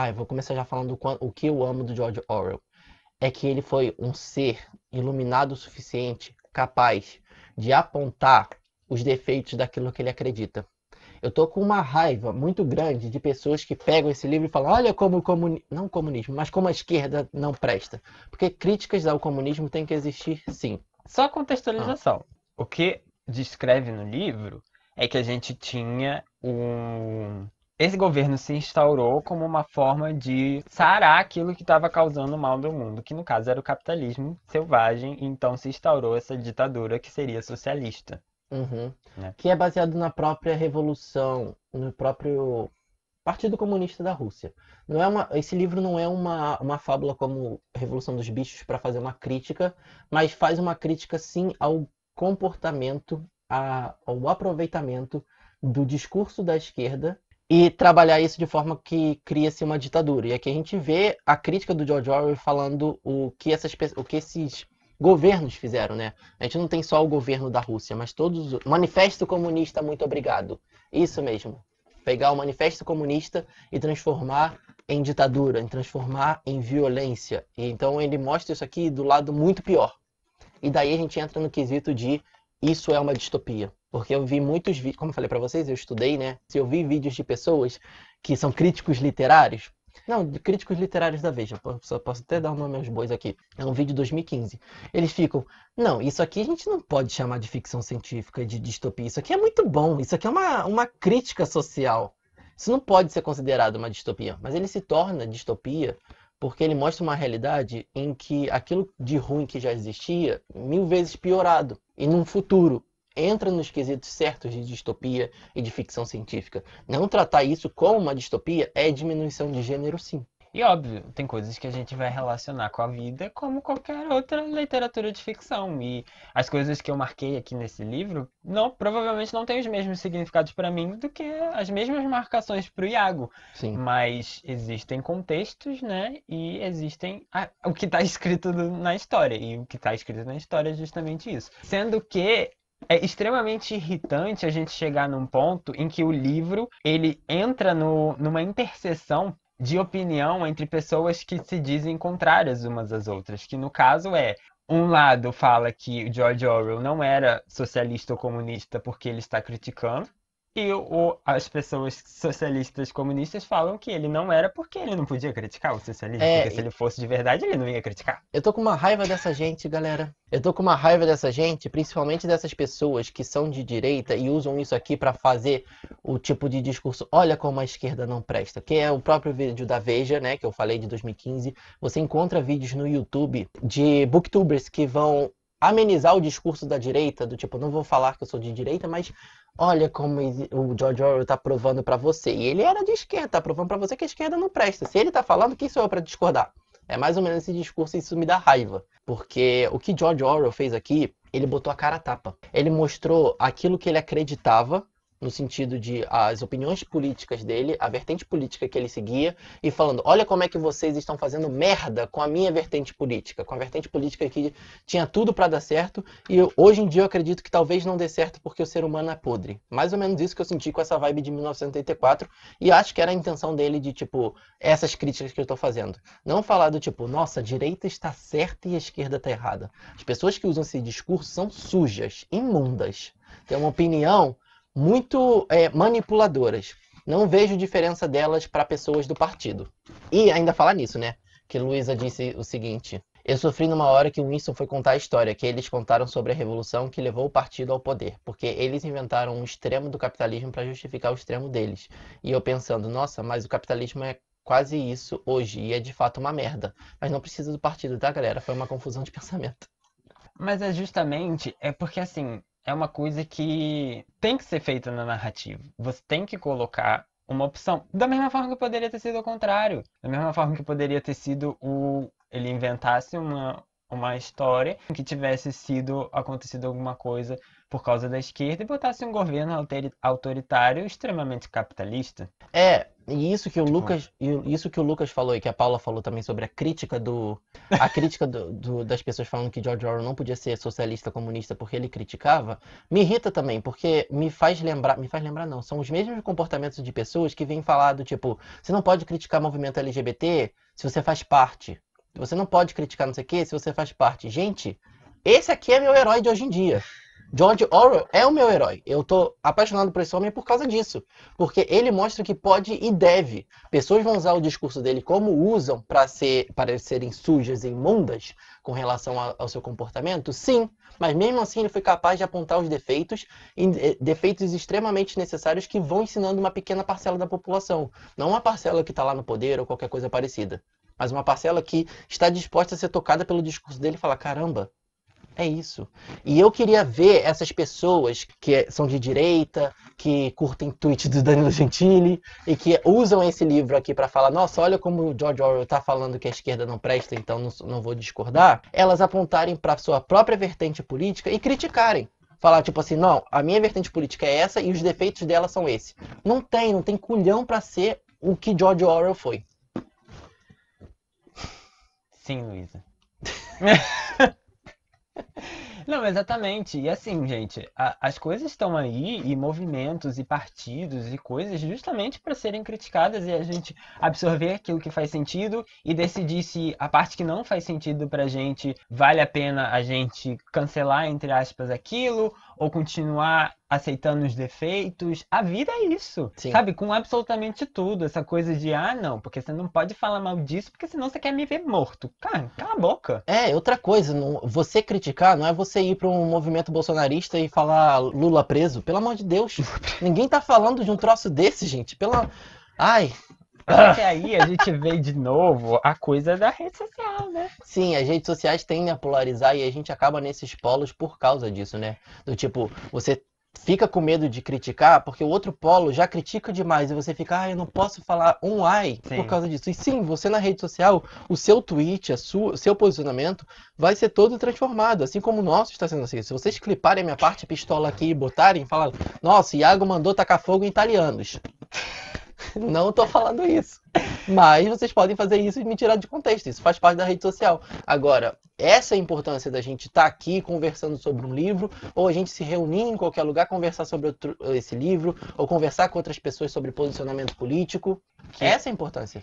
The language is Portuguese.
Eu vou começar já falando o que eu amo do George Orwell. É que ele foi um ser iluminado o suficiente, capaz de apontar os defeitos daquilo que ele acredita. Eu tô com uma raiva muito grande de pessoas que pegam esse livro e falam: olha como o comunismo, não o comunismo, mas como a esquerda não presta. Porque críticas ao comunismo têm que existir, sim. Só Ah, contextualização. O que descreve no livro é que a gente tinha um. Esse governo se instaurou como uma forma de sarar aquilo que estava causando mal no mundo, que no caso era o capitalismo selvagem, e então se instaurou essa ditadura que seria socialista, uhum. né? Que é baseado na própria revolução, no próprio Partido Comunista da Rússia. Esse livro não é uma fábula como Revolução dos Bichos para fazer uma crítica, mas faz uma crítica sim ao comportamento, ao aproveitamento do discurso da esquerda e trabalhar isso de forma que cria-se uma ditadura. E aqui a gente vê a crítica do George Orwell falando o que esses governos fizeram, né? A gente não tem só o governo da Rússia, mas todos. Manifesto Comunista, muito obrigado. Isso mesmo. Pegar o Manifesto Comunista e transformar em ditadura, em transformar em violência. E então ele mostra isso aqui do lado muito pior. E daí a gente entra no quesito de isso é uma distopia. Porque eu vi muitos vídeos, como eu falei para vocês, eu estudei, né? Se eu vi vídeos de pessoas que são críticos literários, não, de críticos literários da Veja, posso até dar o nome aos bois aqui. É um vídeo de 2015. Eles ficam, não, isso aqui a gente não pode chamar de ficção científica, de distopia. Isso aqui é muito bom, isso aqui é uma crítica social. Isso não pode ser considerado uma distopia, mas ele se torna distopia porque ele mostra uma realidade em que aquilo de ruim que já existia, mil vezes piorado, e num futuro entra nos quesitos certos de distopia e de ficção científica. Não tratar isso como uma distopia é diminuição de gênero, sim. E óbvio, tem coisas que a gente vai relacionar com a vida como qualquer outra literatura de ficção. E as coisas que eu marquei aqui nesse livro não, provavelmente não têm os mesmos significados para mim do que as mesmas marcações para o Iago. Sim. Mas existem contextos, né? E existem o que está escrito na história. E o que está escrito na história é justamente isso. Sendo que é extremamente irritante a gente chegar num ponto em que o livro ele entra numa interseção de opinião entre pessoas que se dizem contrárias umas às outras, que no caso é um lado fala que o George Orwell não era socialista ou comunista porque ele está criticando, e as pessoas socialistas comunistas falam que ele não era porque ele não podia criticar o socialismo, porque se É, ele fosse de verdade ele não ia criticar. eu tô com uma raiva dessa gente, galera. Eu tô com uma raiva dessa gente, principalmente dessas pessoas que são de direita e usam isso aqui pra fazer o tipo de discurso, olha como a esquerda não presta, que é o próprio vídeo da Veja, né, que eu falei de 2015. Você encontra vídeos no YouTube de booktubers que vão amenizar o discurso da direita, do tipo, não vou falar que eu sou de direita, mas olha como o George Orwell tá provando pra você. E ele era de esquerda, tá provando pra você que a esquerda não presta. Se ele tá falando, quem sou eu pra discordar? É mais ou menos esse discurso e isso me dá raiva. Porque o que George Orwell fez aqui, ele botou a cara a tapa. Ele mostrou aquilo que ele acreditava, no sentido de as opiniões políticas dele, a vertente política que ele seguia, e falando: olha como é que vocês estão fazendo merda com a minha vertente política, com a vertente política que tinha tudo para dar certo, e hoje em dia eu acredito que talvez não dê certo porque o ser humano é podre. Mais ou menos isso que eu senti com essa vibe de 1984, e acho que era a intenção dele de, tipo, essas críticas que eu estou fazendo. Não falar do tipo, nossa, a direita está certa e a esquerda está errada. As pessoas que usam esse discurso são sujas, imundas. Têm uma opinião muito manipuladoras. Não vejo diferença delas para pessoas do partido. E ainda falar nisso, né? Que Luísa disse o seguinte: eu sofri numa hora que o Winston foi contar a história, que eles contaram sobre a revolução que levou o partido ao poder, porque eles inventaram um extremo do capitalismo para justificar o extremo deles. E eu pensando, nossa, mas o capitalismo é quase isso hoje, e é de fato uma merda. Mas não precisa do partido, tá, galera? Foi uma confusão de pensamento. Mas é justamente, é porque assim, é uma coisa que tem que ser feita na narrativa. Você tem que colocar uma opção. Da mesma forma que poderia ter sido o contrário. Da mesma forma que poderia ter sido ele inventasse uma história em que tivesse sido acontecido alguma coisa por causa da esquerda e botasse um governo autoritário extremamente capitalista. E isso que o Tipo, Lucas, isso que o Lucas falou e que a Paula falou também sobre das pessoas falando que George Orwell não podia ser socialista comunista porque ele criticava, me irrita também, porque me faz lembrar não, são os mesmos comportamentos de pessoas que vêm falar do tipo, você não pode criticar movimento LGBT se você faz parte. Você não pode criticar não sei o que se você faz parte. Gente, esse aqui é meu herói de hoje em dia. George Orwell é o meu herói. Eu tô apaixonado por esse homem por causa disso. Porque ele mostra que pode e deve. Pessoas vão usar o discurso dele como usam para serem sujas e imundas com relação ao seu comportamento? Sim. Mas mesmo assim ele foi capaz de apontar os defeitos, e defeitos extremamente necessários que vão ensinando uma pequena parcela da população. Não uma parcela que está lá no poder ou qualquer coisa parecida. Mas uma parcela que está disposta a ser tocada pelo discurso dele e falar, caramba, é isso. E eu queria ver essas pessoas que são de direita, que curtem tweets do Danilo Gentili e que usam esse livro aqui para falar, nossa, olha como o George Orwell está falando que a esquerda não presta, então não vou discordar. Elas apontarem para sua própria vertente política e criticarem. Falar tipo assim, não, a minha vertente política é essa e os defeitos dela são esses. Não tem culhão para ser o que George Orwell foi. sim, Luísa. Não, exatamente. E assim, gente, as coisas estão aí, e movimentos, e partidos, e coisas, justamente para serem criticadas e a gente absorver aquilo que faz sentido e decidir se a parte que não faz sentido pra gente vale a pena a gente cancelar, entre aspas, aquilo, ou continuar aceitando os defeitos. A vida é isso, Sim. sabe? Com absolutamente tudo. Essa coisa de, não, porque você não pode falar mal disso, porque senão você quer me ver morto. Cara, cala a boca. Outra coisa, você criticar não é você ir para um movimento bolsonarista e falar Lula preso. Pelo amor de Deus. Ninguém tá falando de um troço desse, gente. Ai. Porque aí a gente vê de novo a coisa da rede social, né? Sim, as redes sociais tendem a polarizar e a gente acaba nesses polos por causa disso, né? Do tipo, você fica com medo de criticar porque o outro polo já critica demais e você fica, eu não posso falar um ai Sim. por causa disso. E sim, você na rede social, o seu tweet, seu posicionamento vai ser todo transformado, assim como o nosso está sendo assim. Se vocês cliparem a minha parte pistola aqui e botarem, falar, nossa, Iago mandou tacar fogo em italianos. Não tô falando isso. Mas vocês podem fazer isso e me tirar de contexto. Isso faz parte da rede social. Agora, essa é a importância da gente estar aqui conversando sobre um livro, ou a gente se reunir em qualquer lugar, conversar sobre esse livro, ou conversar com outras pessoas sobre posicionamento político. Essa é a importância.